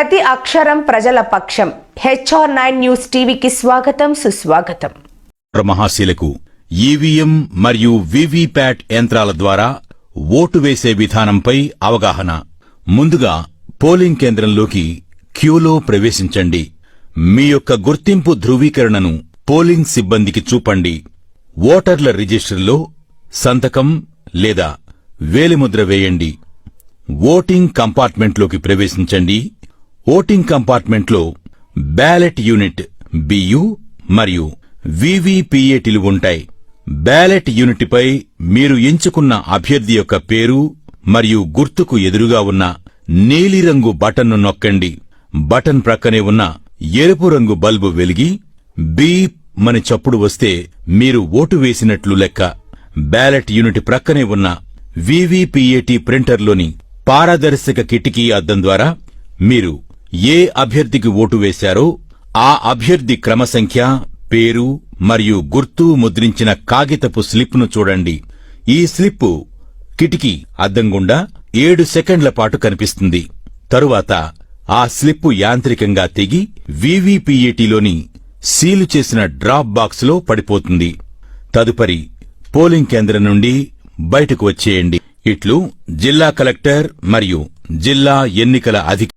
ప్రతి అక్షరం ప్రజల పక్షం. HR9 న్యూస్ టీవీకి స్వాగతం, సుస్వాగతం. మహాశీలకు ఈవీఎం మరియు వీవీప్యాట్ యంత్రాల ద్వారా ఓటు వేసే విధానంపై అవగాహన. ముందుగా పోలింగ్ కేంద్రంలోకి క్యూలో ప్రవేశించండి. మీ యొక్క గుర్తింపు ధృవీకరణను పోలింగ్ సిబ్బందికి చూపండి. ఓటర్ల రిజిస్టర్లో సంతకం లేదా వేలిముద్ర వేయండి. ఓటింగ్ కంపార్ట్మెంట్లోకి ప్రవేశించండి. ఓటింగ్ కంపార్ట్మెంట్లో బ్యాలెట్ యూనిట్ బియు మరియు వీవీపీఏటీలు ఉంటాయి. బ్యాలెట్ యూనిట్పై మీరు ఎంచుకున్న అభ్యర్థి యొక్క పేరు మరియు గుర్తుకు ఎదురుగా ఉన్న నీలిరంగు బటన్ను నొక్కండి. బటన్ ప్రక్కనే ఉన్న ఎరుపు రంగు బల్బు వెలిగి బీప్ మని చప్పుడు వస్తే మీరు ఓటు వేసినట్లు లెక్క. బ్యాలెట్ యూనిట్ ప్రక్కనే ఉన్న వీవీపీఏటీ ప్రింటర్లోని పారదర్శక కిటికీ అద్దం ద్వారా మీరు ఏ అభ్యర్థికి ఓటు వేశారో ఆ అభ్యర్థి క్రమసంఖ్య, పేరు మరియు గుర్తు ముద్రించిన కాగితపు స్లిప్ను చూడండి. ఈ స్లిప్పు కిటికీ అద్దం గుండా 7 సెకండ్ల పాటు కనిపిస్తుంది. తరువాత ఆ స్లిప్పు యాంత్రికంగా తెగి వీవీపీఏటీలోని సీలు చేసిన డ్రాప్ బాక్స్లో పడిపోతుంది. తదుపరి పోలింగ్ కేంద్రం నుండి బయటకు వచ్చేయండి. ఇట్లు జిల్లా కలెక్టర్ మరియు జిల్లా ఎన్నికల అధికారి.